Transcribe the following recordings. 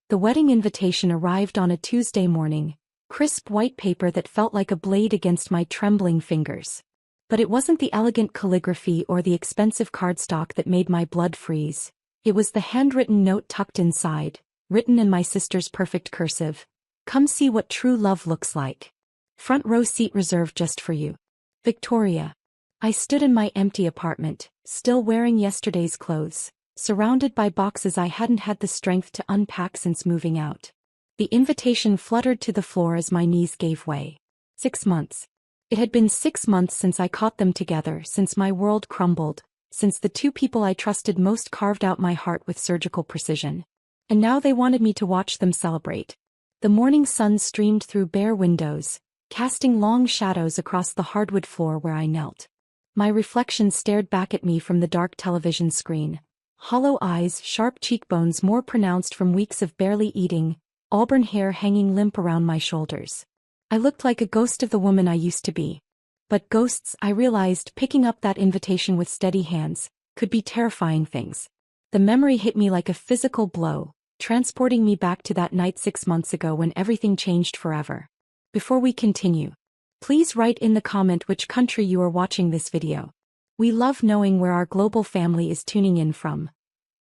The wedding invitation arrived on a Tuesday morning, crisp white paper that felt like a blade against my trembling fingers. But it wasn't the elegant calligraphy or the expensive cardstock that made my blood freeze. It was the handwritten note tucked inside, written in my sister's perfect cursive. "Come see what true love looks like. Front row seat reserved just for you. Victoria." I stood in my empty apartment, still wearing yesterday's clothes, surrounded by boxes I hadn't had the strength to unpack since moving out. The invitation fluttered to the floor as my knees gave way. 6 months. It had been 6 months since I caught them together, since my world crumbled, since the two people I trusted most carved out my heart with surgical precision. And now they wanted me to watch them celebrate. The morning sun streamed through bare windows, casting long shadows across the hardwood floor where I knelt. My reflection stared back at me from the dark television screen. Hollow eyes, sharp cheekbones more pronounced from weeks of barely eating, auburn hair hanging limp around my shoulders. I looked like a ghost of the woman I used to be. But ghosts, I realized, picking up that invitation with steady hands, could be terrifying things. The memory hit me like a physical blow, transporting me back to that night 6 months ago when everything changed forever. Before we continue, please write in the comment which country you are watching this video. We love knowing where our global family is tuning in from.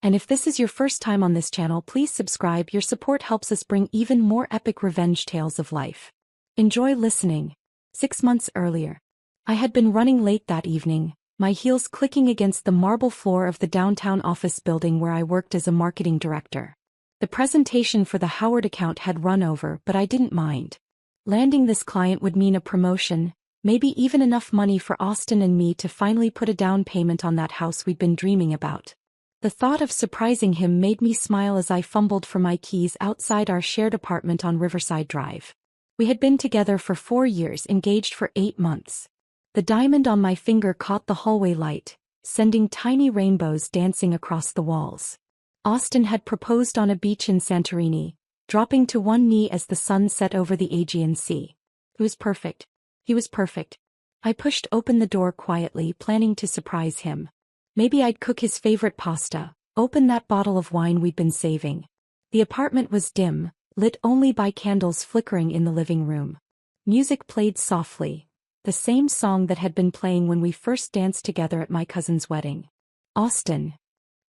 And if this is your first time on this channel, please subscribe. Your support helps us bring even more epic revenge tales of life. Enjoy listening. 6 months earlier. I had been running late that evening, my heels clicking against the marble floor of the downtown office building where I worked as a marketing director. The presentation for the Howard account had run over, but I didn't mind. Landing this client would mean a promotion, maybe even enough money for Austin and me to finally put a down payment on that house we'd been dreaming about. The thought of surprising him made me smile as I fumbled for my keys outside our shared apartment on Riverside Drive. We had been together for 4 years, engaged for 8 months. The diamond on my finger caught the hallway light, sending tiny rainbows dancing across the walls. Austin had proposed on a beach in Santorini, dropping to one knee as the sun set over the Aegean Sea. It was perfect. He was perfect. I pushed open the door quietly, planning to surprise him. Maybe I'd cook his favorite pasta, open that bottle of wine we'd been saving. The apartment was dim, lit only by candles flickering in the living room. Music played softly, the same song that had been playing when we first danced together at my cousin's wedding. "Austin,"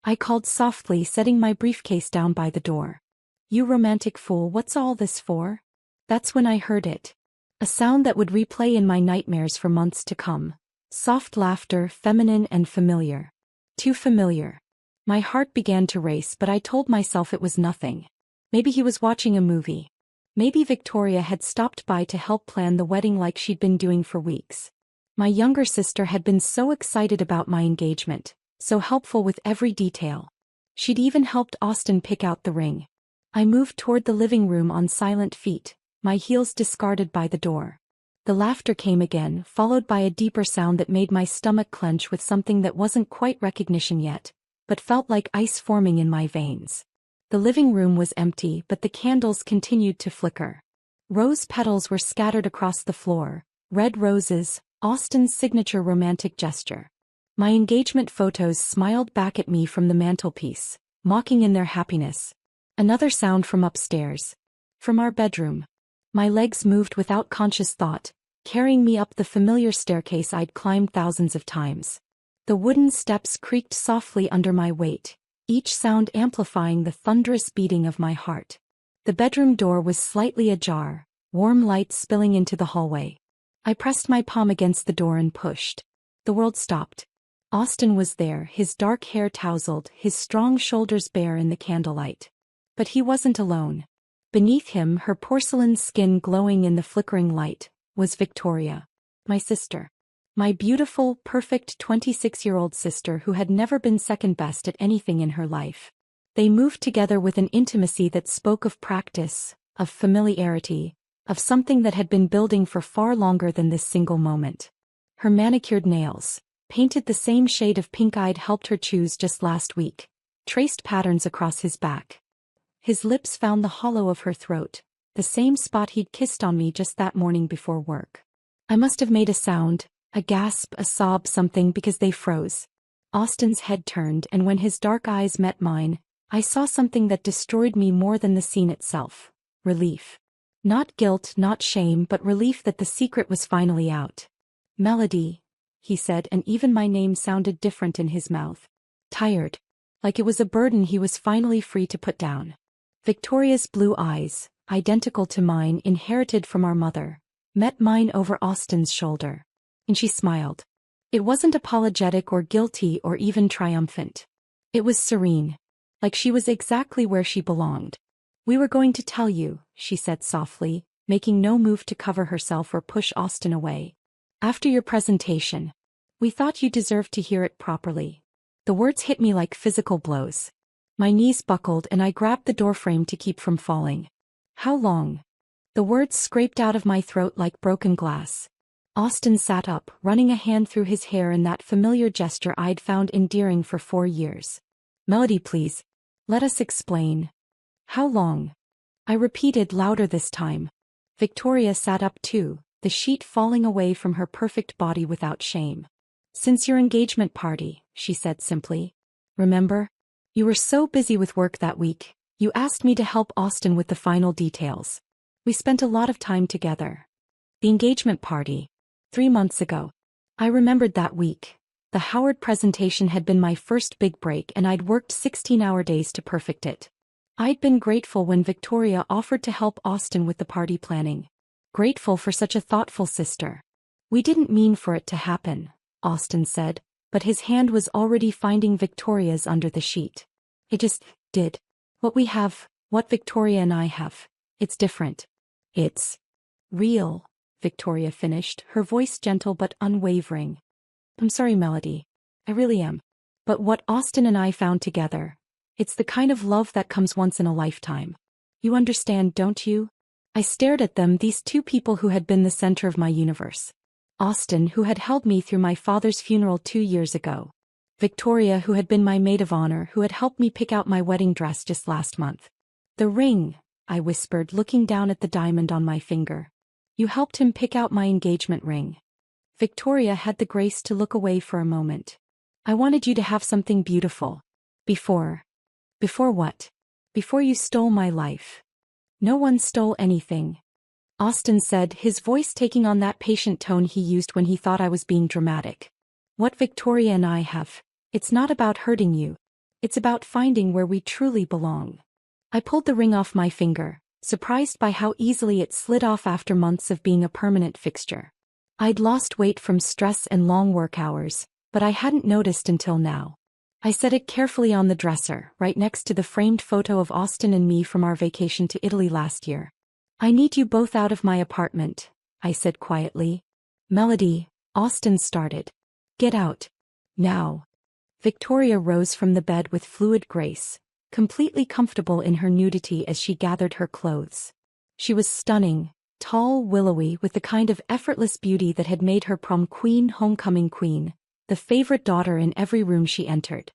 I called softly, setting my briefcase down by the door. "You romantic fool, what's all this for?" That's when I heard it. A sound that would replay in my nightmares for months to come. Soft laughter, feminine and familiar. Too familiar. My heart began to race, but I told myself it was nothing. Maybe he was watching a movie. Maybe Victoria had stopped by to help plan the wedding like she'd been doing for weeks. My younger sister had been so excited about my engagement, so helpful with every detail. She'd even helped Austin pick out the ring. I moved toward the living room on silent feet, my heels discarded by the door. The laughter came again, followed by a deeper sound that made my stomach clench with something that wasn't quite recognition yet, but felt like ice forming in my veins. The living room was empty, but the candles continued to flicker. Rose petals were scattered across the floor, red roses, Austin's signature romantic gesture. My engagement photos smiled back at me from the mantelpiece, mocking in their happiness. Another sound from upstairs. From our bedroom. My legs moved without conscious thought, carrying me up the familiar staircase I'd climbed thousands of times. The wooden steps creaked softly under my weight, each sound amplifying the thunderous beating of my heart. The bedroom door was slightly ajar, warm light spilling into the hallway. I pressed my palm against the door and pushed. The world stopped. Austin was there, his dark hair tousled, his strong shoulders bare in the candlelight. But he wasn't alone. Beneath him, her porcelain skin glowing in the flickering light, was Victoria. My sister. My beautiful, perfect 26-year-old sister who had never been second best at anything in her life. They moved together with an intimacy that spoke of practice, of familiarity, of something that had been building for far longer than this single moment. Her manicured nails, painted the same shade of pink I'd helped her choose just last week, traced patterns across his back. His lips found the hollow of her throat, the same spot he'd kissed on me just that morning before work. I must have made a sound, a gasp, a sob, something, because they froze. Austin's head turned, and when his dark eyes met mine, I saw something that destroyed me more than the scene itself. Relief. Not guilt, not shame, but relief that the secret was finally out. Melody, he said, and even my name sounded different in his mouth. Tired. Like it was a burden he was finally free to put down. Victoria's blue eyes, identical to mine, inherited from our mother, met mine over Austin's shoulder. And she smiled. It wasn't apologetic or guilty or even triumphant. It was serene. Like she was exactly where she belonged. We were going to tell you, she said softly, making no move to cover herself or push Austin away. After your presentation. We thought you deserved to hear it properly. The words hit me like physical blows. My knees buckled and I grabbed the doorframe to keep from falling. How long? The words scraped out of my throat like broken glass. Austin sat up, running a hand through his hair in that familiar gesture I'd found endearing for 4 years. Melody, please. Let us explain. How long? I repeated louder this time. Victoria sat up too, the sheet falling away from her perfect body without shame. Since your engagement party, she said simply. Remember? You were so busy with work that week, you asked me to help Austin with the final details. We spent a lot of time together. The engagement party. 3 months ago. I remembered that week. The Howard presentation had been my first big break and I'd worked 16-hour days to perfect it. I'd been grateful when Victoria offered to help Austin with the party planning. Grateful for such a thoughtful sister. We didn't mean for it to happen, Austin said, but his hand was already finding Victoria's under the sheet. It just did. What we have, what Victoria and I have, it's different. It's real, Victoria finished, her voice gentle but unwavering. I'm sorry, Melody. I really am. But what Austin and I found together, it's the kind of love that comes once in a lifetime. You understand, don't you? I stared at them, these two people who had been the center of my universe. Austin, who had held me through my father's funeral 2 years ago. Victoria, who had been my maid of honor, who had helped me pick out my wedding dress just last month. The ring, I whispered, looking down at the diamond on my finger. You helped him pick out my engagement ring. Victoria had the grace to look away for a moment. I wanted you to have something beautiful. Before. Before what? Before you stole my life. No one stole anything. Austin said, his voice taking on that patient tone he used when he thought I was being dramatic. What Victoria and I have, it's not about hurting you. It's about finding where we truly belong. I pulled the ring off my finger, surprised by how easily it slid off after months of being a permanent fixture. I'd lost weight from stress and long work hours, but I hadn't noticed until now. I set it carefully on the dresser, right next to the framed photo of Austin and me from our vacation to Italy last year. I need you both out of my apartment, I said quietly. Melody, Austin started. Get out. Now. Victoria rose from the bed with fluid grace, completely comfortable in her nudity as she gathered her clothes. She was stunning, tall, willowy, with the kind of effortless beauty that had made her prom queen, homecoming queen, the favorite daughter in every room she entered.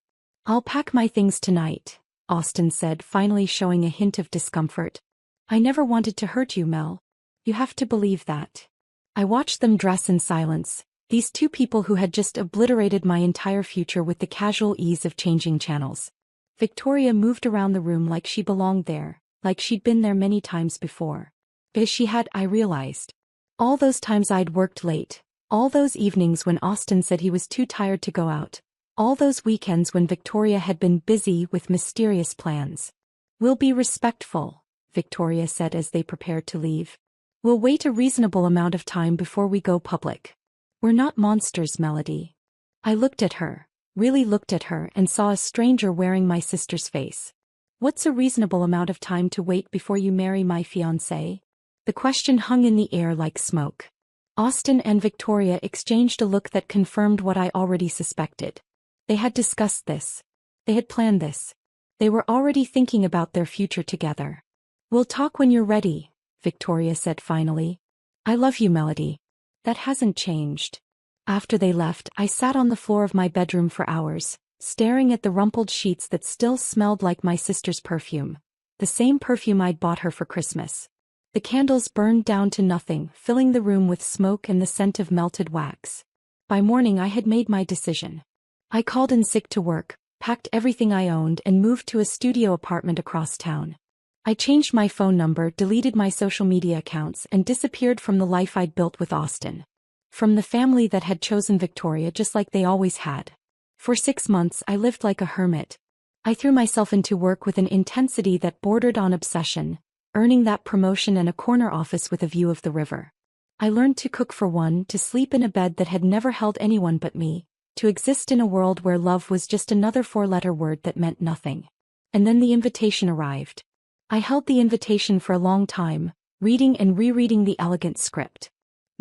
I'll pack my things tonight, Austin said, finally showing a hint of discomfort. I never wanted to hurt you, Mel. You have to believe that. I watched them dress in silence, these two people who had just obliterated my entire future with the casual ease of changing channels. Victoria moved around the room like she belonged there, like she'd been there many times before. But as she had, I realized. All those times I'd worked late, all those evenings when Austin said he was too tired to go out, all those weekends when Victoria had been busy with mysterious plans. We'll be respectful, Victoria said as they prepared to leave. We'll wait a reasonable amount of time before we go public. We're not monsters, Melody. I looked at her, really looked at her, and saw a stranger wearing my sister's face. What's a reasonable amount of time to wait before you marry my fiancé? The question hung in the air like smoke. Austin and Victoria exchanged a look that confirmed what I already suspected. They had discussed this. They had planned this. They were already thinking about their future together. We'll talk when you're ready, Victoria said finally. I love you, Melody. That hasn't changed. After they left, I sat on the floor of my bedroom for hours, staring at the rumpled sheets that still smelled like my sister's perfume. The same perfume I'd bought her for Christmas. The candles burned down to nothing, filling the room with smoke and the scent of melted wax. By morning I had made my decision. I called in sick to work, packed everything I owned and moved to a studio apartment across town. I changed my phone number, deleted my social media accounts, and disappeared from the life I'd built with Austin. From the family that had chosen Victoria just like they always had. For 6 months I lived like a hermit. I threw myself into work with an intensity that bordered on obsession, earning that promotion and a corner office with a view of the river. I learned to cook for one, to sleep in a bed that had never held anyone but me, to exist in a world where love was just another 4-letter word that meant nothing. And then the invitation arrived. I held the invitation for a long time, reading and rereading the elegant script.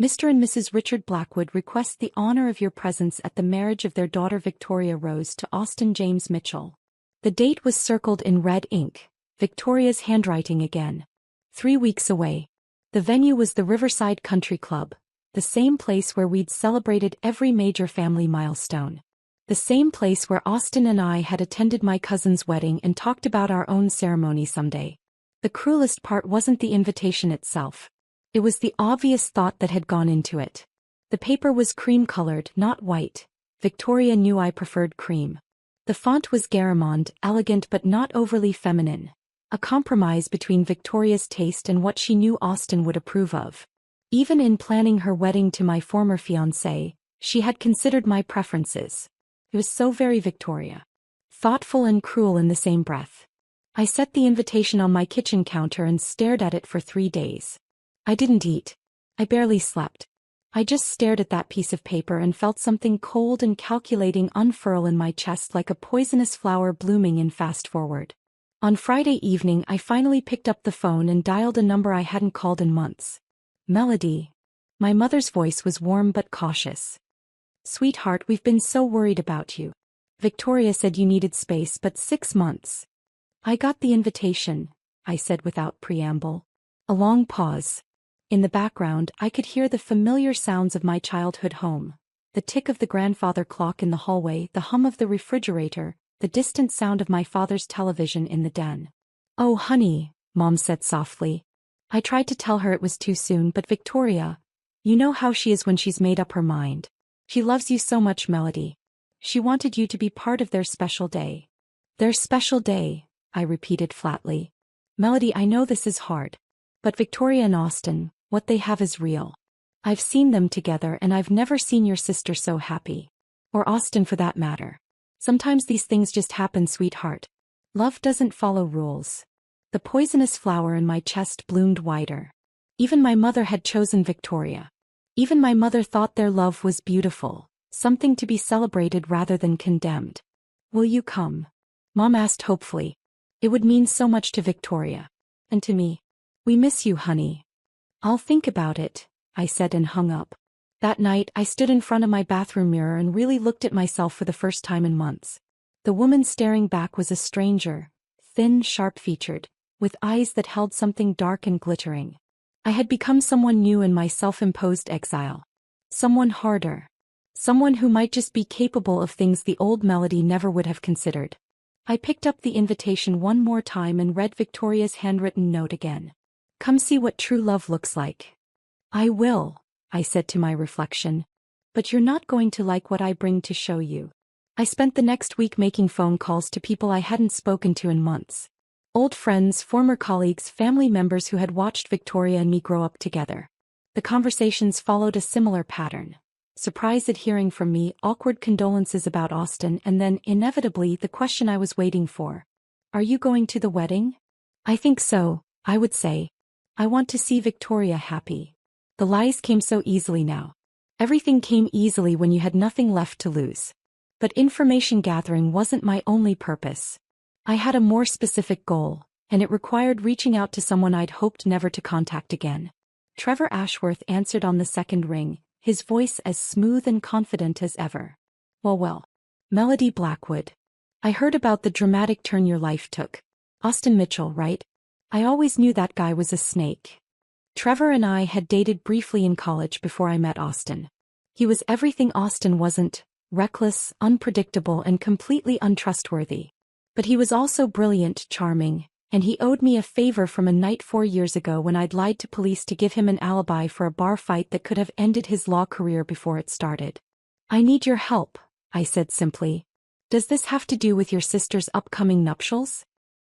Mr. and Mrs. Richard Blackwood request the honor of your presence at the marriage of their daughter Victoria Rose to Austin James Mitchell. The date was circled in red ink, Victoria's handwriting again. 3 weeks away. The venue was the Riverside Country Club, the same place where we'd celebrated every major family milestone. The same place where Austin and I had attended my cousin's wedding and talked about our own ceremony someday. The cruelest part wasn't the invitation itself. It was the obvious thought that had gone into it. The paper was cream-colored, not white. Victoria knew I preferred cream. The font was Garamond, elegant but not overly feminine. A compromise between Victoria's taste and what she knew Austin would approve of. Even in planning her wedding to my former fiancé, she had considered my preferences. It was so very Victoria. Thoughtful and cruel in the same breath. I set the invitation on my kitchen counter and stared at it for 3 days. I didn't eat. I barely slept. I just stared at that piece of paper and felt something cold and calculating unfurl in my chest like a poisonous flower blooming in fast forward. On Friday evening I finally picked up the phone and dialed a number I hadn't called in months. Melody. My mother's voice was warm but cautious. Sweetheart, we've been so worried about you. Victoria said you needed space, but 6 months. I got the invitation, I said without preamble. A long pause. In the background, I could hear the familiar sounds of my childhood home. The tick of the grandfather clock in the hallway, the hum of the refrigerator, the distant sound of my father's television in the den. Oh honey, Mom said softly. I tried to tell her it was too soon, but Victoria, you know how she is when she's made up her mind. She loves you so much, Melody. She wanted you to be part of their special day. Their special day, I repeated flatly. Melody, I know this is hard. But Victoria and Austin, what they have is real. I've seen them together and I've never seen your sister so happy. Or Austin for that matter. Sometimes these things just happen, sweetheart. Love doesn't follow rules. The poisonous flower in my chest bloomed wider. Even my mother had chosen Victoria. Even my mother thought their love was beautiful, something to be celebrated rather than condemned. Will you come? Mom asked hopefully. It would mean so much to Victoria. And to me. We miss you, honey. I'll think about it, I said and hung up. That night I stood in front of my bathroom mirror and really looked at myself for the first time in months. The woman staring back was a stranger, thin, sharp-featured, with eyes that held something dark and glittering. I had become someone new in my self-imposed exile. Someone harder. Someone who might just be capable of things the old Melody never would have considered. I picked up the invitation one more time and read Victoria's handwritten note again. Come see what true love looks like. I will, I said to my reflection. But you're not going to like what I bring to show you. I spent the next week making phone calls to people I hadn't spoken to in months. Old friends, former colleagues, family members who had watched Victoria and me grow up together. The conversations followed a similar pattern. Surprise at hearing from me, awkward condolences about Austin, and then, inevitably, the question I was waiting for. Are you going to the wedding? I think so, I would say. I want to see Victoria happy. The lies came so easily now. Everything came easily when you had nothing left to lose. But information gathering wasn't my only purpose. I had a more specific goal, and it required reaching out to someone I'd hoped never to contact again. Trevor Ashworth answered on the second ring, his voice as smooth and confident as ever. Well. Melody Blackwood. I heard about the dramatic turn your life took. Austin Mitchell, right? I always knew that guy was a snake. Trevor and I had dated briefly in college before I met Austin. He was everything Austin wasn't, reckless, unpredictable, and completely untrustworthy. But he was also brilliant, charming, and he owed me a favor from a night 4 years ago when I'd lied to police to give him an alibi for a bar fight that could have ended his law career before it started. I need your help, I said simply. Does this have to do with your sister's upcoming nuptials?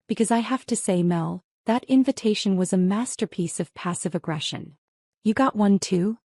Because I have to say, Mel, that invitation was a masterpiece of passive aggression. You got one too?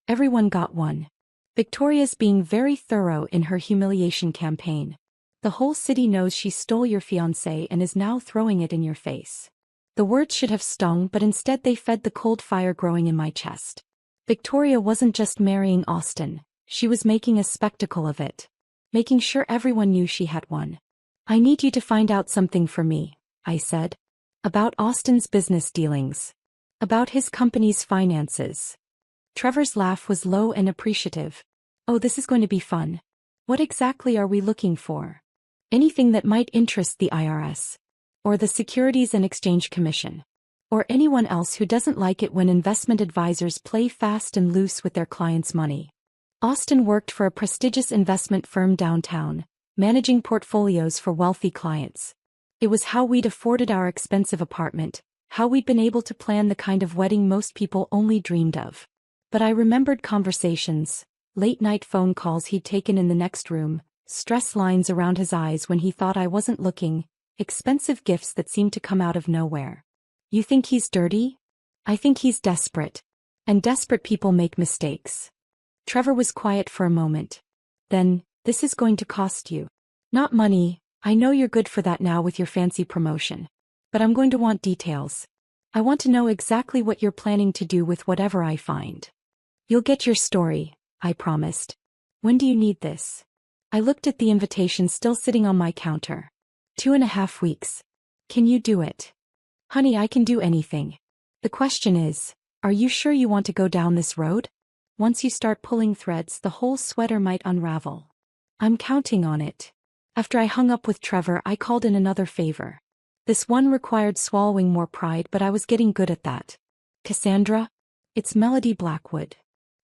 Everyone got one. Victoria's being very thorough in her humiliation campaign. The whole city knows she stole your fiancé and is now throwing it in your face. The words should have stung, but instead they fed the cold fire growing in my chest. Victoria wasn't just marrying Austin, she was making a spectacle of it. Making sure everyone knew she had one. I need you to find out something for me, I said. About Austin's business dealings. About his company's finances. Trevor's laugh was low and appreciative. Oh, this is going to be fun. What exactly are we looking for? Anything that might interest the IRS. Or the Securities and Exchange Commission. Or anyone else who doesn't like it when investment advisors play fast and loose with their clients' money. Austin worked for a prestigious investment firm downtown, managing portfolios for wealthy clients. It was how we'd afforded our expensive apartment, how we'd been able to plan the kind of wedding most people only dreamed of. But I remembered conversations, late-night phone calls he'd taken in the next room, stress lines around his eyes when he thought I wasn't looking, expensive gifts that seemed to come out of nowhere. You think he's dirty? I think he's desperate. And desperate people make mistakes. Trevor was quiet for a moment. Then, this is going to cost you. Not money, I know you're good for that now with your fancy promotion. But I'm going to want details. I want to know exactly what you're planning to do with whatever I find. You'll get your story, I promised. When do you need this? I looked at the invitation still sitting on my counter. 2.5 weeks. Can you do it? Honey, I can do anything. The question is, are you sure you want to go down this road? Once you start pulling threads, the whole sweater might unravel. I'm counting on it. After I hung up with Trevor, I called in another favor. This one required swallowing more pride, but I was getting good at that. Cassandra? It's Melody Blackwood.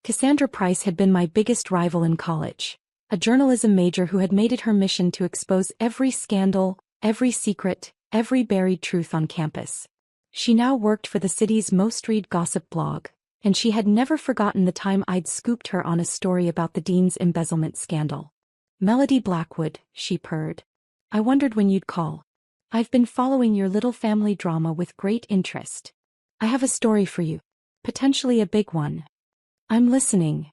Cassandra Price had been my biggest rival in college. A journalism major who had made it her mission to expose every scandal, every secret, every buried truth on campus. She now worked for the city's most read gossip blog, and she had never forgotten the time I'd scooped her on a story about the dean's embezzlement scandal. Melody Blackwood, she purred. I wondered when you'd call. I've been following your little family drama with great interest. I have a story for you. Potentially a big one. I'm listening.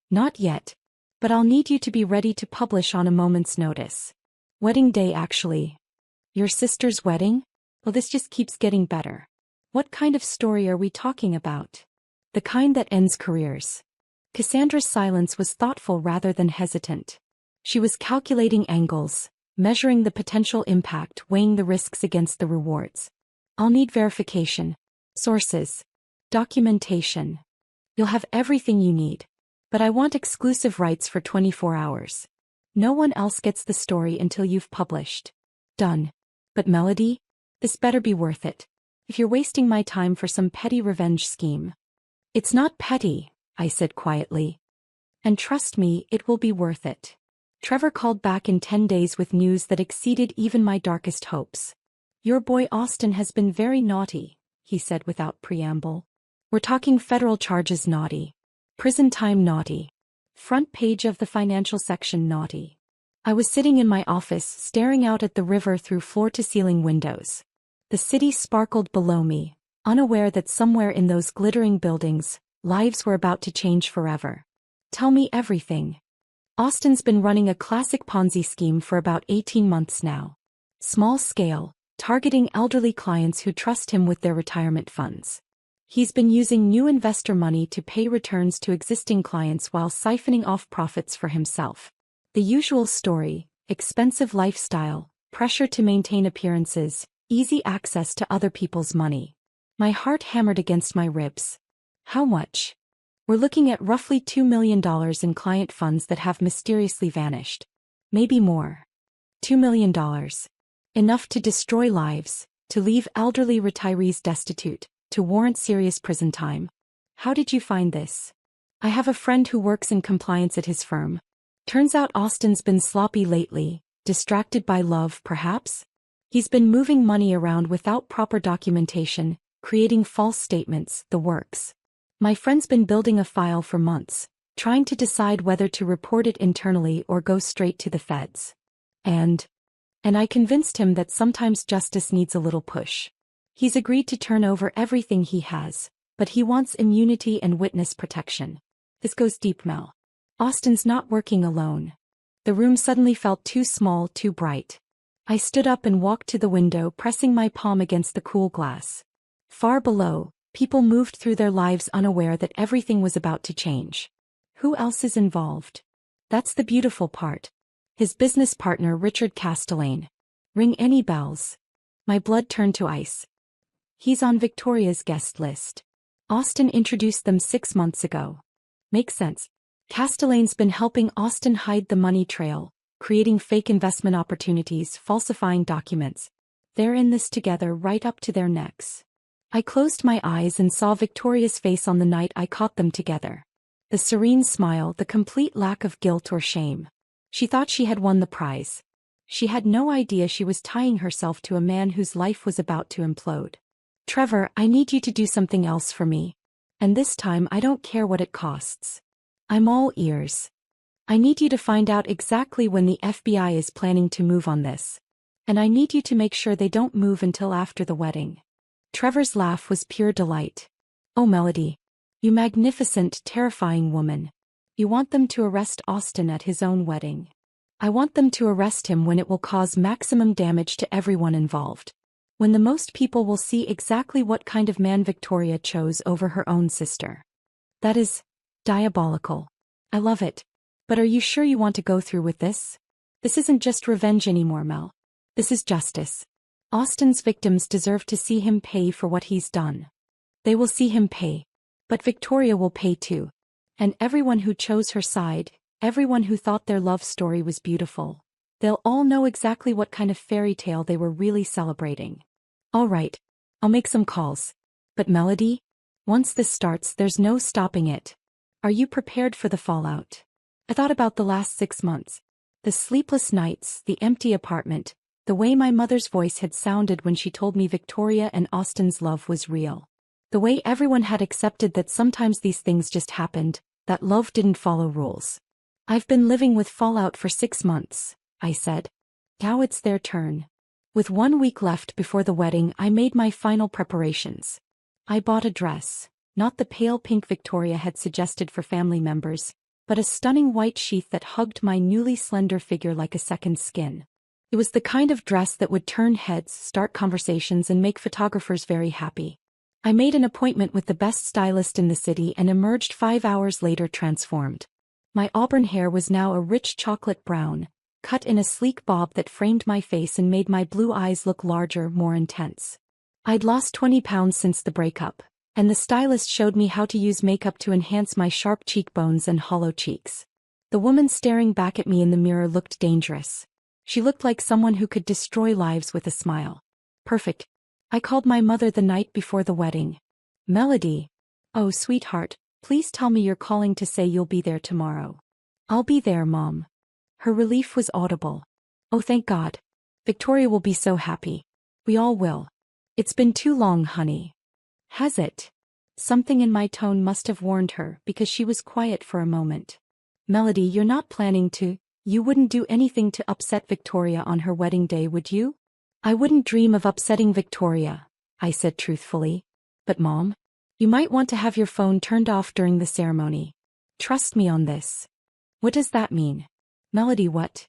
Not yet. But I'll need you to be ready to publish on a moment's notice. Wedding day, actually. Your sister's wedding? Well, this just keeps getting better. What kind of story are we talking about? The kind that ends careers. Cassandra's silence was thoughtful rather than hesitant. She was calculating angles, measuring the potential impact, weighing the risks against the rewards. I'll need verification. Sources. Documentation. You'll have everything you need. But I want exclusive rights for 24 hours. No one else gets the story until you've published. Done. But Melody? This better be worth it. If you're wasting my time for some petty revenge scheme. It's not petty, I said quietly. And trust me, it will be worth it. Trevor called back in 10 days with news that exceeded even my darkest hopes. Your boy Austin has been very naughty, he said without preamble. We're talking federal charges naughty. Prison time naughty. Front page of the financial section naughty. I was sitting in my office staring out at the river through floor-to-ceiling windows. The city sparkled below me, unaware that somewhere in those glittering buildings, lives were about to change forever. Tell me everything. Austin's been running a classic Ponzi scheme for about 18 months now. Small scale, targeting elderly clients who trust him with their retirement funds. He's been using new investor money to pay returns to existing clients while siphoning off profits for himself. The usual story: expensive lifestyle, pressure to maintain appearances, easy access to other people's money. My heart hammered against my ribs. How much? We're looking at roughly $2 million in client funds that have mysteriously vanished. Maybe more. $2 million. Enough to destroy lives, to leave elderly retirees destitute, to warrant serious prison time. How did you find this? I have a friend who works in compliance at his firm. Turns out Austin's been sloppy lately, distracted by love, perhaps? He's been moving money around without proper documentation, creating false statements, the works. My friend's been building a file for months, trying to decide whether to report it internally or go straight to the feds. And I convinced him that sometimes justice needs a little push. He's agreed to turn over everything he has, but he wants immunity and witness protection. This goes deep, Mel. Austin's not working alone. The room suddenly felt too small, too bright. I stood up and walked to the window, pressing my palm against the cool glass. Far below, people moved through their lives unaware that everything was about to change. Who else is involved? That's the beautiful part. His business partner, Richard Castellane. Ring any bells? My blood turned to ice. He's on Victoria's guest list. Austin introduced them 6 months ago. Makes sense. Castellane's been helping Austin hide the money trail, creating fake investment opportunities, falsifying documents. They're in this together right up to their necks. I closed my eyes and saw Victoria's face on the night I caught them together. The serene smile, the complete lack of guilt or shame. She thought she had won the prize. She had no idea she was tying herself to a man whose life was about to implode. Trevor, I need you to do something else for me. And this time I don't care what it costs. I'm all ears. I need you to find out exactly when the FBI is planning to move on this. And I need you to make sure they don't move until after the wedding. Trevor's laugh was pure delight. Oh, Melody. You magnificent, terrifying woman. You want them to arrest Austin at his own wedding. I want them to arrest him when it will cause maximum damage to everyone involved. When the most people will see exactly what kind of man Victoria chose over her own sister. That is diabolical. I love it. But are you sure you want to go through with this? This isn't just revenge anymore, Mel. This is justice. Austin's victims deserve to see him pay for what he's done. They will see him pay. But Victoria will pay too. And everyone who chose her side, everyone who thought their love story was beautiful, they'll all know exactly what kind of fairy tale they were really celebrating. All right, I'll make some calls. But Melody, once this starts, there's no stopping it. Are you prepared for the fallout? I thought about the last 6 months. The sleepless nights, the empty apartment, the way my mother's voice had sounded when she told me Victoria and Austin's love was real. The way everyone had accepted that sometimes these things just happened, that love didn't follow rules. I've been living with fallout for 6 months, I said. Now it's their turn. With 1 week left before the wedding, I made my final preparations. I bought a dress, not the pale pink Victoria had suggested for family members, but a stunning white sheath that hugged my newly slender figure like a second skin. It was the kind of dress that would turn heads, start conversations, and make photographers very happy. I made an appointment with the best stylist in the city and emerged 5 hours later transformed. My auburn hair was now a rich chocolate brown, cut in a sleek bob that framed my face and made my blue eyes look larger, more intense. I'd lost 20 pounds since the breakup, and the stylist showed me how to use makeup to enhance my sharp cheekbones and hollow cheeks. The woman staring back at me in the mirror looked dangerous. She looked like someone who could destroy lives with a smile. Perfect. I called my mother the night before the wedding. Melody. Oh, sweetheart, please tell me you're calling to say you'll be there tomorrow. I'll be there, Mom. Her relief was audible. Oh, thank God. Victoria will be so happy. We all will. It's been too long, honey. Has it? Something in my tone must have warned her because she was quiet for a moment. Melody, you're not planning to. You wouldn't do anything to upset Victoria on her wedding day, would you? I wouldn't dream of upsetting Victoria, I said truthfully. But Mom, you might want to have your phone turned off during the ceremony. Trust me on this. What does that mean? Melody, what?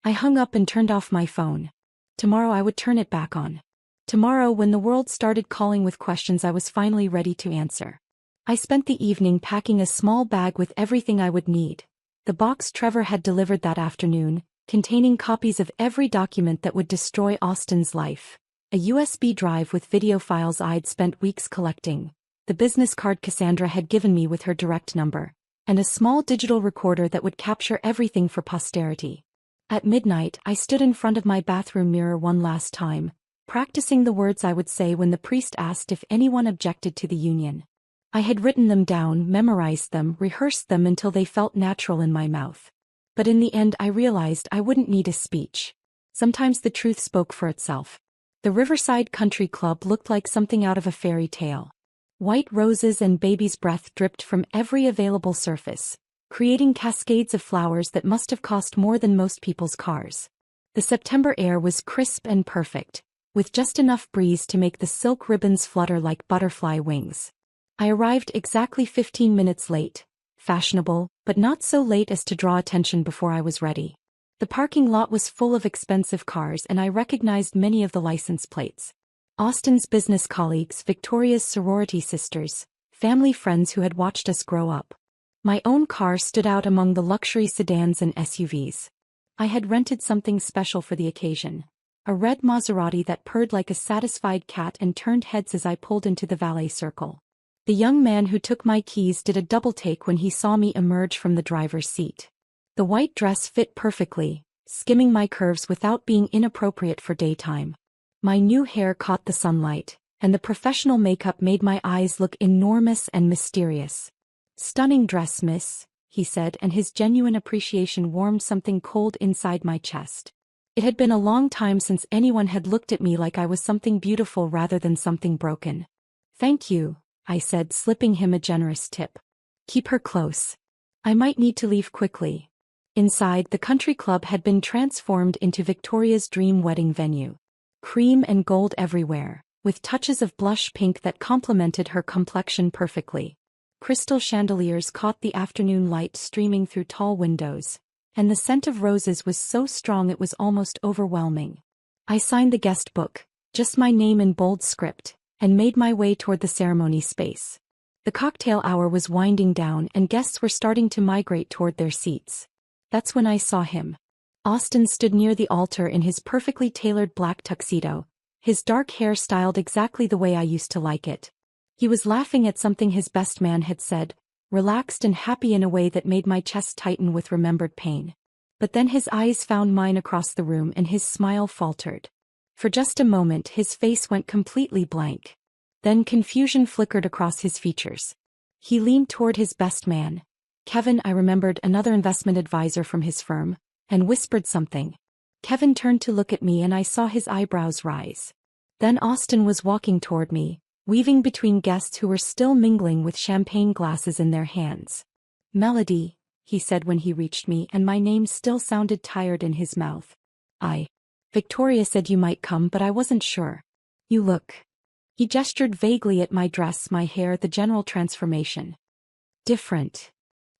I hung up and turned off my phone. Tomorrow I would turn it back on. Tomorrow, when the world started calling with questions, I was finally ready to answer. I spent the evening packing a small bag with everything I would need. The box Trevor had delivered that afternoon, containing copies of every document that would destroy Austin's life. A USB drive with video files I'd spent weeks collecting. The business card Cassandra had given me with her direct number. And a small digital recorder that would capture everything for posterity. At midnight, I stood in front of my bathroom mirror one last time, practicing the words I would say when the priest asked if anyone objected to the union. I had written them down, memorized them, rehearsed them until they felt natural in my mouth. But in the end I realized I wouldn't need a speech. Sometimes the truth spoke for itself. The Riverside Country Club looked like something out of a fairy tale. White roses and baby's breath dripped from every available surface, creating cascades of flowers that must have cost more than most people's cars. The September air was crisp and perfect, with just enough breeze to make the silk ribbons flutter like butterfly wings. I arrived exactly 15 minutes late, fashionable, but not so late as to draw attention before I was ready. The parking lot was full of expensive cars and I recognized many of the license plates. Austin's business colleagues, Victoria's sorority sisters, family friends who had watched us grow up. My own car stood out among the luxury sedans and SUVs. I had rented something special for the occasion. A red Maserati that purred like a satisfied cat and turned heads as I pulled into the valet circle. The young man who took my keys did a double take when he saw me emerge from the driver's seat. The white dress fit perfectly, skimming my curves without being inappropriate for daytime. My new hair caught the sunlight, and the professional makeup made my eyes look enormous and mysterious. "Stunning dress, miss," he said, and his genuine appreciation warmed something cold inside my chest. It had been a long time since anyone had looked at me like I was something beautiful rather than something broken. "Thank you," I said, slipping him a generous tip. "Keep her close. I might need to leave quickly." Inside, the country club had been transformed into Victoria's dream wedding venue. Cream and gold everywhere, with touches of blush pink that complemented her complexion perfectly. Crystal chandeliers caught the afternoon light streaming through tall windows, and the scent of roses was so strong it was almost overwhelming. I signed the guest book, just my name in bold script, and made my way toward the ceremony space. The cocktail hour was winding down and guests were starting to migrate toward their seats. That's when I saw him. Austin stood near the altar in his perfectly tailored black tuxedo, his dark hair styled exactly the way I used to like it. He was laughing at something his best man had said, relaxed and happy in a way that made my chest tighten with remembered pain. But then his eyes found mine across the room and his smile faltered. For just a moment his face went completely blank. Then confusion flickered across his features. He leaned toward his best man, Kevin, I remembered, another investment advisor from his firm, and whispered something. Kevin turned to look at me and I saw his eyebrows rise. Then Austin was walking toward me, weaving between guests who were still mingling with champagne glasses in their hands. "Melody," he said when he reached me, and my name still sounded tired in his mouth. Victoria said you might come, but I wasn't sure. You look." He gestured vaguely at my dress, my hair, the general transformation. "Different.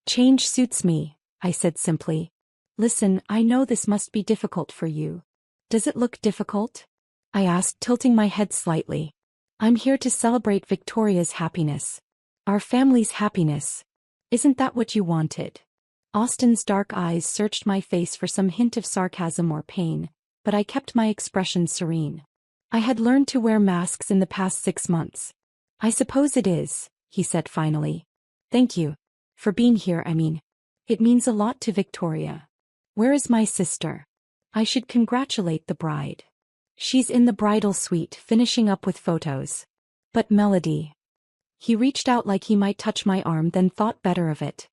Change suits me," I said simply. "Listen, I know this must be difficult for you. Does it look difficult?" I asked, tilting my head slightly. "I'm here to celebrate Victoria's happiness. Our family's happiness. Isn't that what you wanted?" Austin's dark eyes searched my face for some hint of sarcasm or pain, but I kept my expression serene. "I had learned to wear masks in the past 6 months. I suppose it is," he said finally. "Thank you. For being here, I mean. It means a lot to Victoria. Where is my sister? I should congratulate the bride. She's in the bridal suite, finishing up with photos. But Melody." He reached out like he might touch my arm, then thought better of it.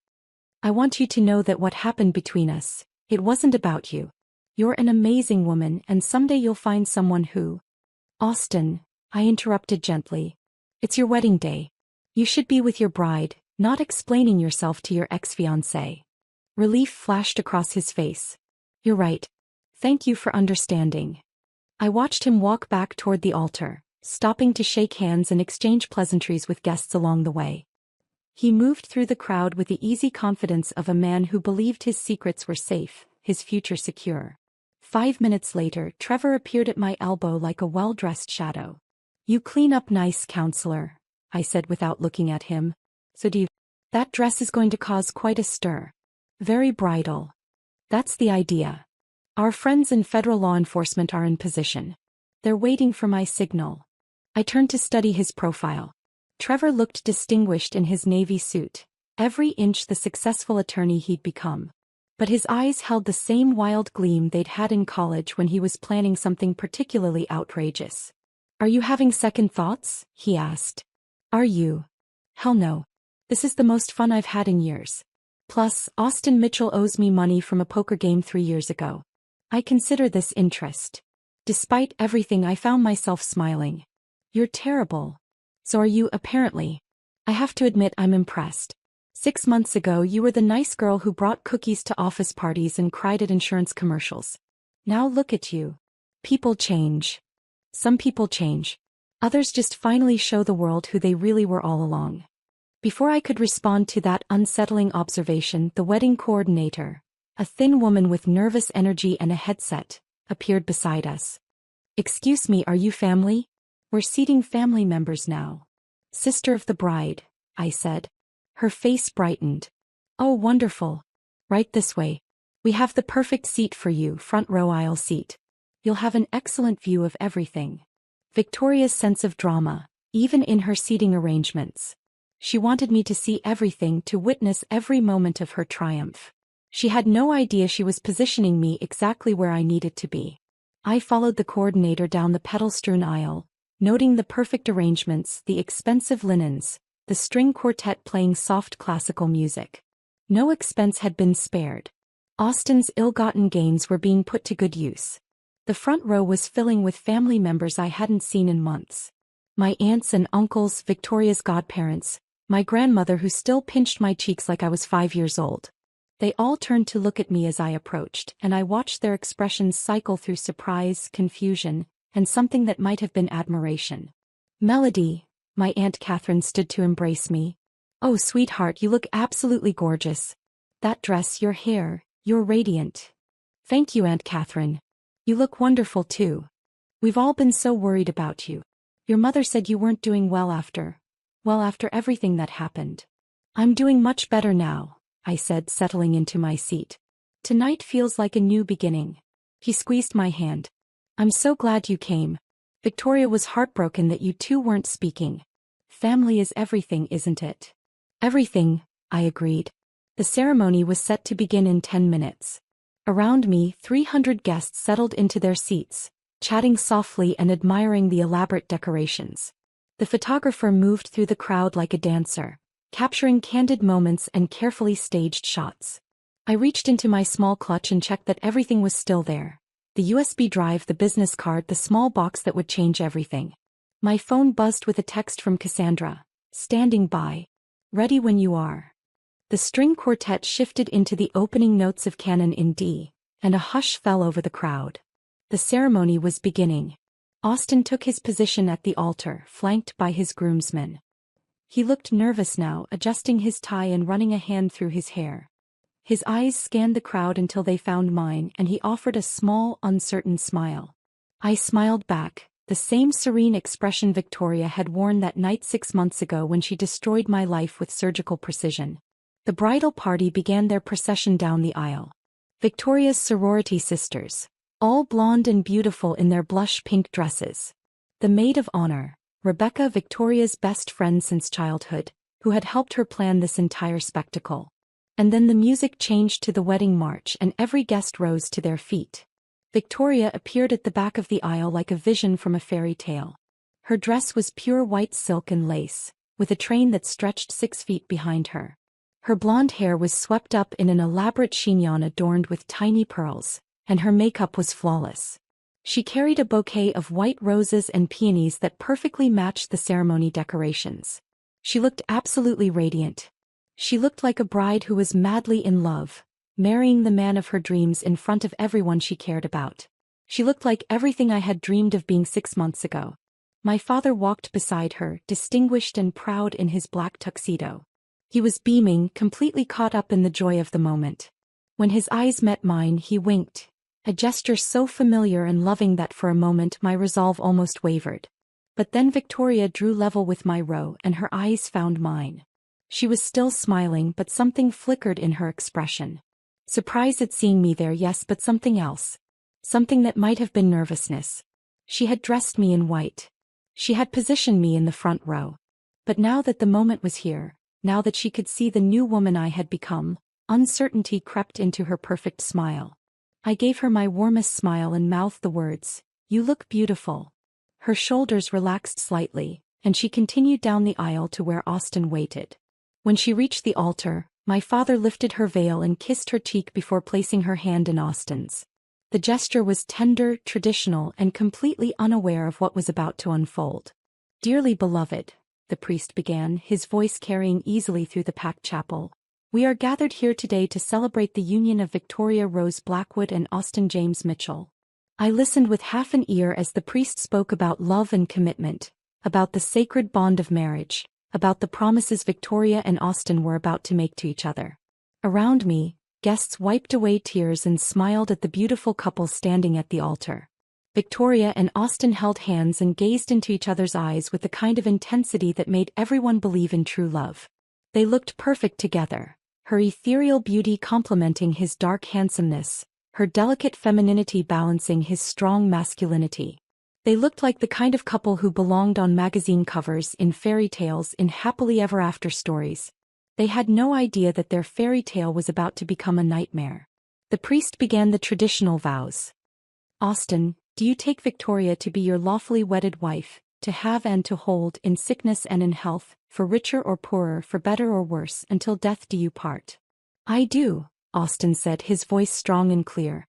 "I want you to know that what happened between us, it wasn't about you. You're an amazing woman, and someday you'll find someone who—" "Austin," I interrupted gently. "It's your wedding day. You should be with your bride, not explaining yourself to your ex-fiancé." Relief flashed across his face. "You're right. Thank you for understanding." I watched him walk back toward the altar, stopping to shake hands and exchange pleasantries with guests along the way. He moved through the crowd with the easy confidence of a man who believed his secrets were safe, his future secure. 5 minutes later, Trevor appeared at my elbow like a well-dressed shadow. "You clean up nice, counselor," I said without looking at him. "So do you? That dress is going to cause quite a stir. Very bridal." "That's the idea. Our friends in federal law enforcement are in position. They're waiting for my signal." I turned to study his profile. Trevor looked distinguished in his navy suit, every inch the successful attorney he'd become. But his eyes held the same wild gleam they'd had in college when he was planning something particularly outrageous. "Are you having second thoughts?" he asked. "Are you?" "Hell no. This is the most fun I've had in years. Plus, Austin Mitchell owes me money from a poker game 3 years ago. I consider this interest." Despite everything, I found myself smiling. "You're terrible. So are you, apparently. I have to admit I'm impressed. 6 months ago you were the nice girl who brought cookies to office parties and cried at insurance commercials. Now look at you. People change. Some people change. Others just finally show the world who they really were all along. Before I could respond to that unsettling observation, the wedding coordinator, a thin woman with nervous energy and a headset, appeared beside us. "Excuse me, are you family? We're seating family members now." "Sister of the bride," I said. Her face brightened. "Oh, wonderful. Right this way. We have the perfect seat for you, front row aisle seat. You'll have an excellent view of everything." Victoria's sense of drama, even in her seating arrangements. She wanted me to see everything, to witness every moment of her triumph. She had no idea she was positioning me exactly where I needed to be. I followed the coordinator down the petal-strewn aisle, noting the perfect arrangements, the expensive linens, the string quartet playing soft classical music. No expense had been spared. Austin's ill-gotten gains were being put to good use. The front row was filling with family members I hadn't seen in months. My aunts and uncles, Victoria's godparents, my grandmother who still pinched my cheeks like I was 5 years old. They all turned to look at me as I approached, and I watched their expressions cycle through surprise, confusion, and something that might have been admiration. "Melody," my Aunt Catherine stood to embrace me. "Oh, sweetheart, you look absolutely gorgeous. That dress, your hair, you're radiant." "Thank you, Aunt Catherine. You look wonderful too. We've all been so worried about you. Your mother said you weren't doing well after everything that happened." "I'm doing much better now," I said, settling into my seat. "Tonight feels like a new beginning." He squeezed my hand. "I'm so glad you came. Victoria was heartbroken that you two weren't speaking. Family is everything, isn't it?" "Everything," I agreed. The ceremony was set to begin in 10 minutes. Around me, 300 guests settled into their seats, chatting softly and admiring the elaborate decorations. The photographer moved through the crowd like a dancer, capturing candid moments and carefully staged shots. I reached into my small clutch and checked that everything was still there. The USB drive, the business card, the small box that would change everything. My phone buzzed with a text from Cassandra, standing by. "Ready when you are." The string quartet shifted into the opening notes of Canon in D, and a hush fell over the crowd. The ceremony was beginning. Austin took his position at the altar, flanked by his groomsmen. He looked nervous now, adjusting his tie and running a hand through his hair. His eyes scanned the crowd until they found mine, and he offered a small, uncertain smile. I smiled back, the same serene expression Victoria had worn that night 6 months ago when she destroyed my life with surgical precision. The bridal party began their procession down the aisle. Victoria's sorority sisters, all blonde and beautiful in their blush pink dresses. The maid of honor, Rebecca, Victoria's best friend since childhood, who had helped her plan this entire spectacle. And then the music changed to the wedding march and every guest rose to their feet. Victoria appeared at the back of the aisle like a vision from a fairy tale. Her dress was pure white silk and lace, with a train that stretched 6 feet behind her. Her blonde hair was swept up in an elaborate chignon adorned with tiny pearls, and her makeup was flawless. She carried a bouquet of white roses and peonies that perfectly matched the ceremony decorations. She looked absolutely radiant. She looked like a bride who was madly in love, marrying the man of her dreams in front of everyone she cared about. She looked like everything I had dreamed of being 6 months ago. My father walked beside her, distinguished and proud in his black tuxedo. He was beaming, completely caught up in the joy of the moment. When his eyes met mine, he winked, a gesture so familiar and loving that for a moment my resolve almost wavered. But then Victoria drew level with my row and her eyes found mine. She was still smiling, but something flickered in her expression. Surprise at seeing me there, yes, but something else. Something that might have been nervousness. She had dressed me in white. She had positioned me in the front row. But now that the moment was here, now that she could see the new woman I had become, uncertainty crept into her perfect smile. I gave her my warmest smile and mouthed the words, "You look beautiful." Her shoulders relaxed slightly, and she continued down the aisle to where Austin waited. When she reached the altar, my father lifted her veil and kissed her cheek before placing her hand in Austin's. The gesture was tender, traditional, and completely unaware of what was about to unfold. "Dearly beloved," the priest began, his voice carrying easily through the packed chapel, "we are gathered here today to celebrate the union of Victoria Rose Blackwood and Austin James Mitchell, I listened with half an ear as the priest spoke about love and commitment, about the sacred bond of marriage, about the promises Victoria and Austin were about to make to each other. Around me, guests wiped away tears and smiled at the beautiful couple standing at the altar. Victoria and Austin held hands and gazed into each other's eyes with the kind of intensity that made everyone believe in true love. They looked perfect together, her ethereal beauty complementing his dark handsomeness, her delicate femininity balancing his strong masculinity. They looked like the kind of couple who belonged on magazine covers in fairy tales in happily ever after stories. They had no idea that their fairy tale was about to become a nightmare. The priest began the traditional vows. Austin, do you take Victoria to be your lawfully wedded wife, to have and to hold in sickness and in health, for richer or poorer, for better or worse, until death do you part? I do, Austin said, his voice strong and clear.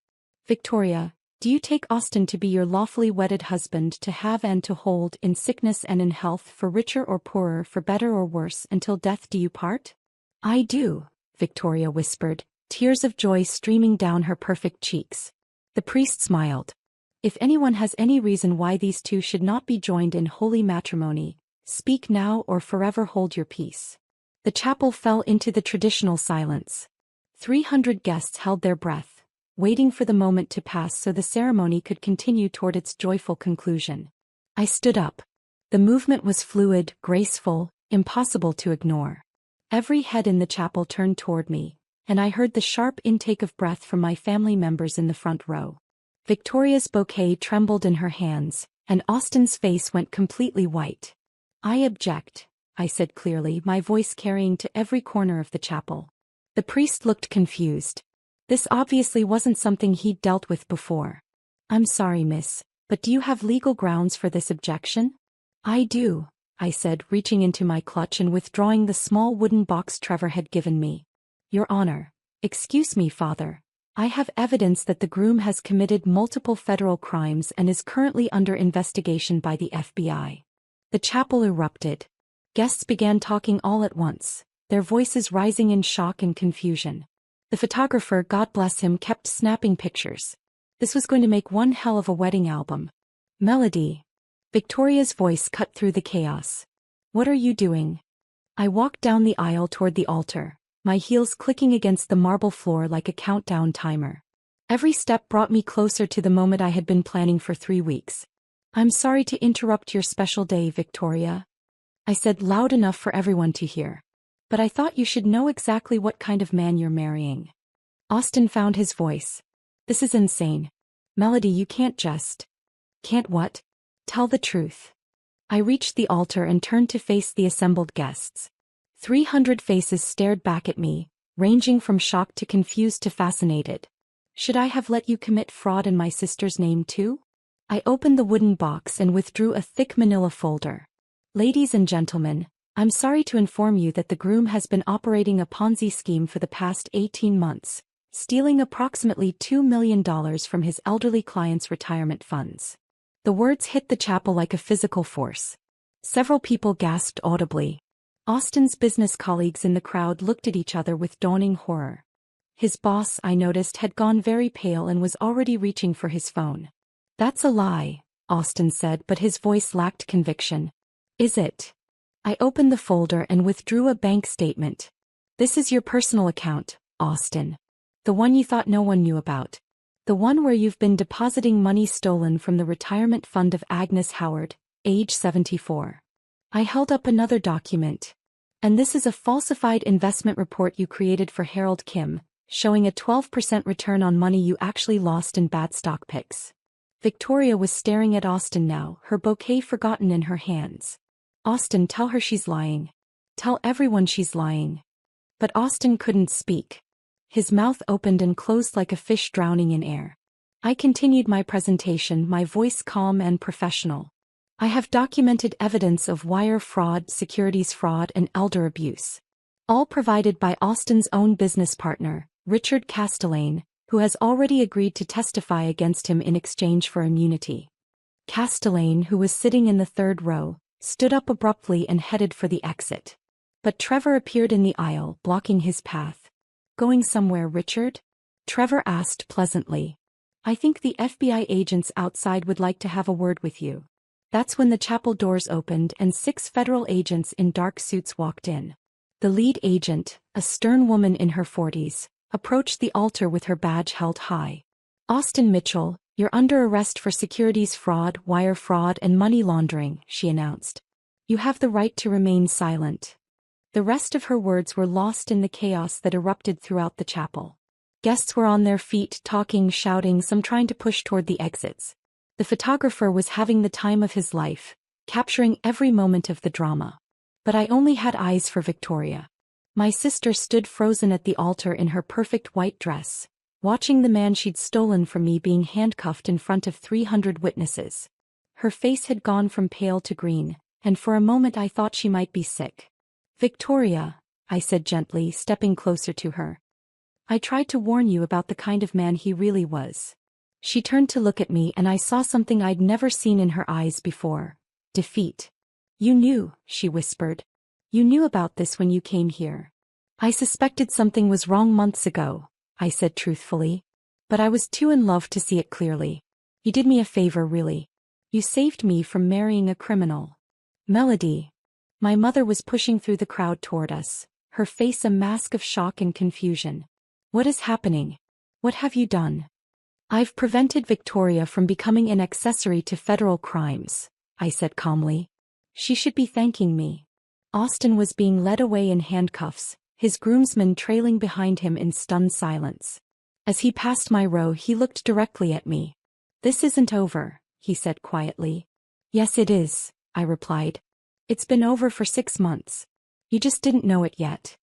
Victoria, do you take Austin to be your lawfully wedded husband, to have and to hold in sickness and in health, for richer or poorer, for better or worse, until death do you part? I do, Victoria whispered, tears of joy streaming down her perfect cheeks. The priest smiled. If anyone has any reason why these two should not be joined in holy matrimony, speak now or forever hold your peace. The chapel fell into the traditional silence. 300 guests held their breath, waiting for the moment to pass so the ceremony could continue toward its joyful conclusion. I stood up. The movement was fluid, graceful, impossible to ignore. Every head in the chapel turned toward me, and I heard the sharp intake of breath from my family members in the front row. Victoria's bouquet trembled in her hands, and Austin's face went completely white. I object, I said clearly, my voice carrying to every corner of the chapel. The priest looked confused. This obviously wasn't something he'd dealt with before. I'm sorry, miss, but do you have legal grounds for this objection? I do, I said, reaching into my clutch and withdrawing the small wooden box Trevor had given me. Your Honor, excuse me, Father. I have evidence that the groom has committed multiple federal crimes and is currently under investigation by the FBI. The chapel erupted. Guests began talking all at once, their voices rising in shock and confusion. The photographer, God bless him, kept snapping pictures. This was going to make one hell of a wedding album. Melody. Victoria's voice cut through the chaos. What are you doing? I walked down the aisle toward the altar, my heels clicking against the marble floor like a countdown timer. Every step brought me closer to the moment I had been planning for 3 weeks. I'm sorry to interrupt your special day, Victoria, I said loud enough for everyone to hear. But I thought you should know exactly what kind of man you're marrying. Austin found his voice. This is insane. Melody, you can't just... Can't what? Tell the truth. I reached the altar and turned to face the assembled guests. 300 faces stared back at me, ranging from shocked to confused to fascinated. Should I have let you commit fraud in my sister's name too? I opened the wooden box and withdrew a thick manila folder. Ladies and gentlemen, I'm sorry to inform you that the groom has been operating a Ponzi scheme for the past 18 months, stealing approximately $2 million from his elderly clients' retirement funds. The words hit the chapel like a physical force. Several people gasped audibly. Austin's business colleagues in the crowd looked at each other with dawning horror. His boss, I noticed, had gone very pale and was already reaching for his phone. That's a lie, Austin said, but his voice lacked conviction. Is it? I opened the folder and withdrew a bank statement. This is your personal account, Austin. The one you thought no one knew about. The one where you've been depositing money stolen from the retirement fund of Agnes Howard, age 74. I held up another document. And this is a falsified investment report you created for Harold Kim, showing a 12% return on money you actually lost in bad stock picks. Victoria was staring at Austin now, her bouquet forgotten in her hands. Austin, tell her she's lying. Tell everyone she's lying. But Austin couldn't speak. His mouth opened and closed like a fish drowning in air. I continued my presentation, my voice calm and professional. I have documented evidence of wire fraud, securities fraud, and elder abuse. All provided by Austin's own business partner, Richard Castellane, who has already agreed to testify against him in exchange for immunity. Castellane, who was sitting in the third row, stood up abruptly and headed for the exit. But Trevor appeared in the aisle, blocking his path. Going somewhere, Richard? Trevor asked pleasantly. I think the FBI agents outside would like to have a word with you. That's when the chapel doors opened and 6 federal agents in dark suits walked in. The lead agent, a stern woman in her 40s, approached the altar with her badge held high. "Austin Mitchell, you're under arrest for securities fraud, wire fraud, and money laundering," she announced. "You have the right to remain silent." The rest of her words were lost in the chaos that erupted throughout the chapel. Guests were on their feet, talking, shouting, some trying to push toward the exits. The photographer was having the time of his life, capturing every moment of the drama. But I only had eyes for Victoria. My sister stood frozen at the altar in her perfect white dress, watching the man she'd stolen from me being handcuffed in front of 300 witnesses. Her face had gone from pale to green, and for a moment I thought she might be sick. "Victoria," I said gently, stepping closer to her. "I tried to warn you about the kind of man he really was." She turned to look at me and I saw something I'd never seen in her eyes before: defeat. "You knew," she whispered. "You knew about this when you came here." "I suspected something was wrong months ago," I said truthfully. "But I was too in love to see it clearly. You did me a favor, really. You saved me from marrying a criminal." "Melody." My mother was pushing through the crowd toward us, her face a mask of shock and confusion. "What is happening? What have you done?" "I've prevented Victoria from becoming an accessory to federal crimes," I said calmly. "She should be thanking me." Austin was being led away in handcuffs, his groomsmen trailing behind him in stunned silence. As he passed my row, he looked directly at me. "This isn't over," he said quietly. "Yes, it is," I replied. "It's been over for 6 months. You just didn't know it yet."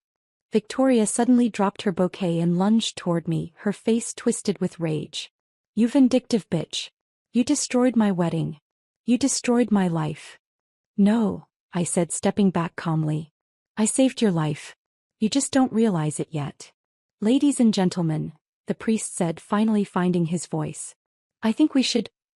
Victoria suddenly dropped her bouquet and lunged toward me, her face twisted with rage. "You vindictive bitch. You destroyed my wedding. You destroyed my life." "No," I said, stepping back calmly. "I saved your life. You just don't realize it yet." "Ladies and gentlemen," the priest said, finally finding his voice.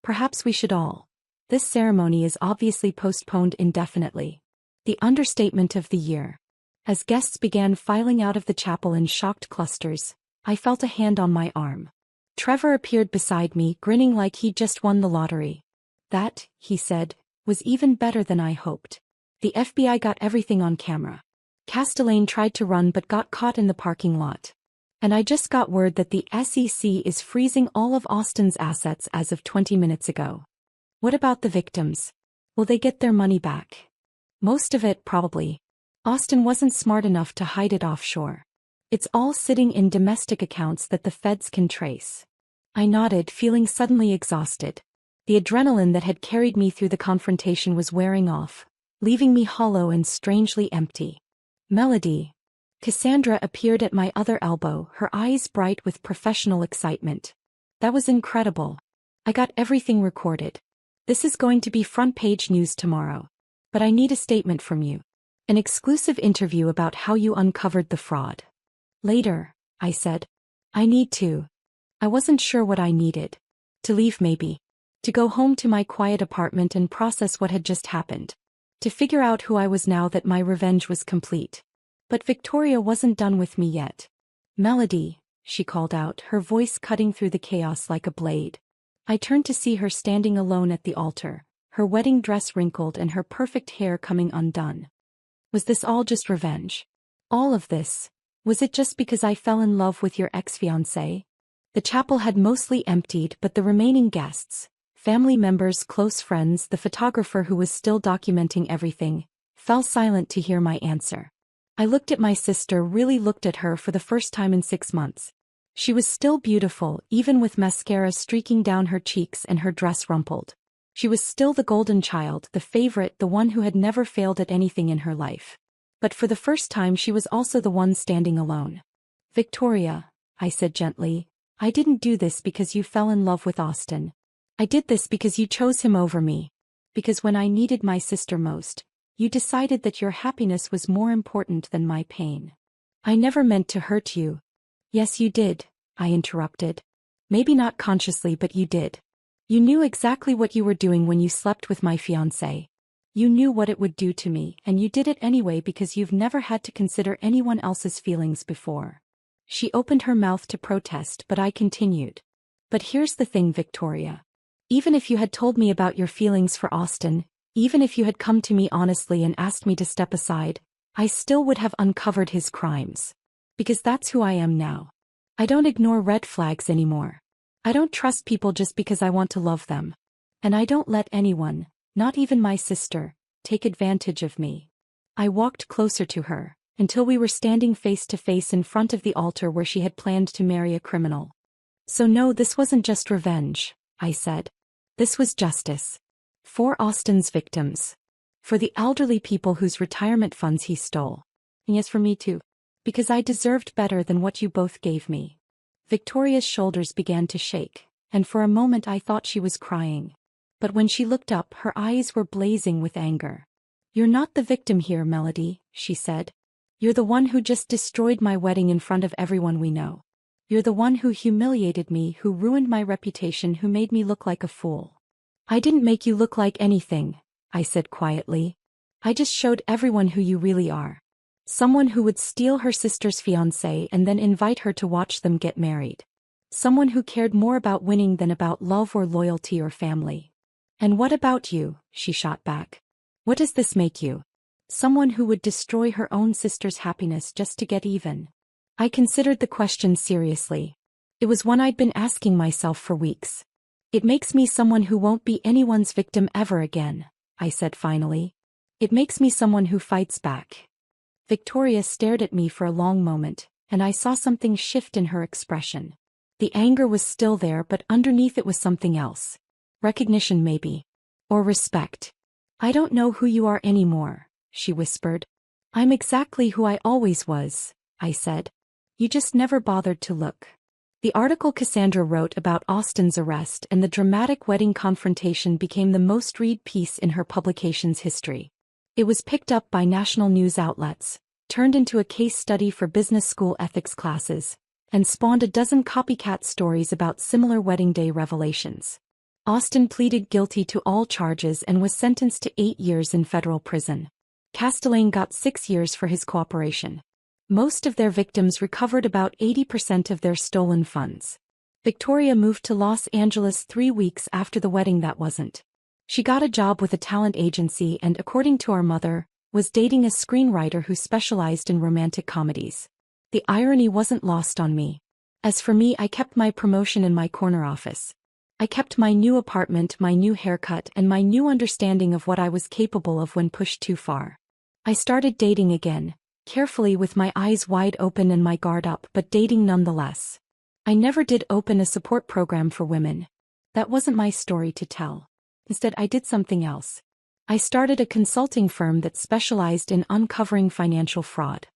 Perhaps we should all. This ceremony is obviously postponed indefinitely." The understatement of the year. As guests began filing out of the chapel in shocked clusters, I felt a hand on my arm. Trevor appeared beside me, grinning like he'd just won the lottery. "That," he said, "was even better than I hoped. The FBI got everything on camera. Castellane tried to run but got caught in the parking lot. And I just got word that the SEC is freezing all of Austin's assets as of 20 minutes ago." "What about the victims? Will they get their money back?" "Most of it, probably. Austin wasn't smart enough to hide it offshore. It's all sitting in domestic accounts that the feds can trace." I nodded, feeling suddenly exhausted. The adrenaline that had carried me through the confrontation was wearing off, leaving me hollow and strangely empty. "Melody." Cassandra appeared at my other elbow, her eyes bright with professional excitement. "That was incredible. I got everything recorded. This is going to be front-page news tomorrow. But I need a statement from you. An exclusive interview about how you uncovered the fraud." "Later," I said. "I need to." I wasn't sure what I needed. To leave maybe. To go home to my quiet apartment and process what had just happened. To figure out who I was now that my revenge was complete. But Victoria wasn't done with me yet. "Melody," she called out, her voice cutting through the chaos like a blade. I turned to see her standing alone at the altar, her wedding dress wrinkled and her perfect hair coming undone. Was this all just revenge? All of this? Was it just because I fell in love with your ex-fiancé? The chapel had mostly emptied, but the remaining guests, family members, close friends, the photographer who was still documenting everything, fell silent to hear my answer. I looked at my sister, really looked at her for the first time in 6 months. She was still beautiful, even with mascara streaking down her cheeks and her dress rumpled. She was still the golden child, the favorite, the one who had never failed at anything in her life. But for the first time she was also the one standing alone. "Victoria," I said gently, "I didn't do this because you fell in love with Austin. I did this because you chose him over me. Because when I needed my sister most, you decided that your happiness was more important than my pain. I never meant to hurt you." "Yes, you did," I interrupted. "Maybe not consciously, but you did. You knew exactly what you were doing when you slept with my fiancé. You knew what it would do to me, and you did it anyway because you've never had to consider anyone else's feelings before." She opened her mouth to protest, but I continued. But here's the thing, Victoria. Even if you had told me about your feelings for Austin, even if you had come to me honestly and asked me to step aside, I still would have uncovered his crimes. Because that's who I am now. I don't ignore red flags anymore. I don't trust people just because I want to love them. And I don't let anyone, not even my sister, take advantage of me. I walked closer to her, until we were standing face to face in front of the altar where she had planned to marry a criminal. So no, this wasn't just revenge, I said. This was justice. For Austin's victims. For the elderly people whose retirement funds he stole. And yes, for me too. Because I deserved better than what you both gave me. Victoria's shoulders began to shake, and for a moment I thought she was crying. But when she looked up, her eyes were blazing with anger. You're not the victim here, Melody, she said. You're the one who just destroyed my wedding in front of everyone we know. You're the one who humiliated me, who ruined my reputation, who made me look like a fool. I didn't make you look like anything, I said quietly. I just showed everyone who you really are. Someone who would steal her sister's fiancé and then invite her to watch them get married. Someone who cared more about winning than about love or loyalty or family. And what about you? She shot back. What does this make you? Someone who would destroy her own sister's happiness just to get even. I considered the question seriously. It was one I'd been asking myself for weeks. It makes me someone who won't be anyone's victim ever again, I said finally. It makes me someone who fights back. Victoria stared at me for a long moment, and I saw something shift in her expression. The anger was still there, but underneath it was something else. Recognition maybe. Or respect. I don't know who you are anymore, she whispered. I'm exactly who I always was, I said. You just never bothered to look. The article Cassandra wrote about Austin's arrest and the dramatic wedding confrontation became the most read piece in her publication's history. It was picked up by national news outlets, turned into a case study for business school ethics classes, and spawned a dozen copycat stories about similar wedding day revelations. Austin pleaded guilty to all charges and was sentenced to 8 years in federal prison. Castellane got 6 years for his cooperation. Most of their victims recovered about 80% of their stolen funds. Victoria moved to Los Angeles 3 weeks after the wedding. That wasn't. She got a job with a talent agency and, according to our mother, was dating a screenwriter who specialized in romantic comedies. The irony wasn't lost on me. As for me, I kept my promotion in my corner office. I kept my new apartment, my new haircut, and my new understanding of what I was capable of when pushed too far. I started dating again, carefully with my eyes wide open and my guard up, but dating nonetheless. I never did open a support program for women. That wasn't my story to tell. Instead, I did something else. I started a consulting firm that specialized in uncovering financial fraud.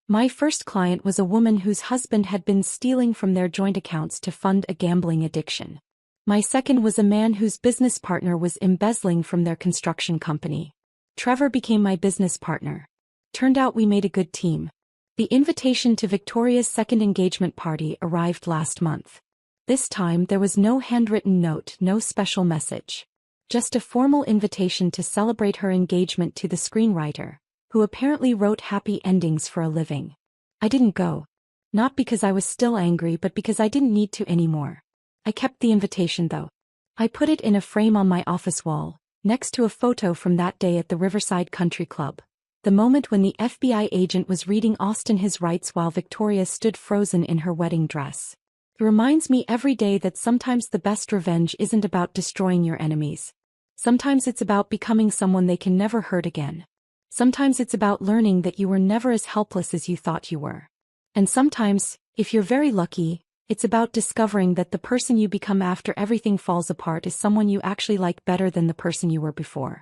My first client was a woman whose husband had been stealing from their joint accounts to fund a gambling addiction. My second was a man whose business partner was embezzling from their construction company. Trevor became my business partner. Turned out we made a good team. The invitation to Victoria's second engagement party arrived last month. This time there was no handwritten note, no special message. Just a formal invitation to celebrate her engagement to the screenwriter, who apparently wrote happy endings for a living. I didn't go. Not because I was still angry, but because I didn't need to anymore. I kept the invitation though. I put it in a frame on my office wall, next to a photo from that day at the Riverside Country Club. The moment when the FBI agent was reading Austin his rights while Victoria stood frozen in her wedding dress. It reminds me every day that sometimes the best revenge isn't about destroying your enemies. Sometimes it's about becoming someone they can never hurt again. Sometimes it's about learning that you were never as helpless as you thought you were. And sometimes, if you're very lucky, it's about discovering that the person you become after everything falls apart is someone you actually like better than the person you were before.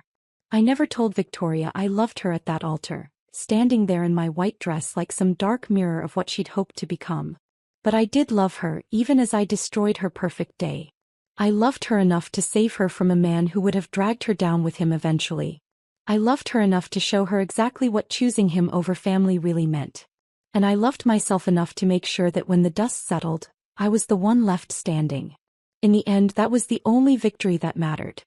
I never told Victoria I loved her at that altar, standing there in my white dress like some dark mirror of what she'd hoped to become. But I did love her, even as I destroyed her perfect day. I loved her enough to save her from a man who would have dragged her down with him eventually. I loved her enough to show her exactly what choosing him over family really meant. And I loved myself enough to make sure that when the dust settled, I was the one left standing. In the end, that was the only victory that mattered.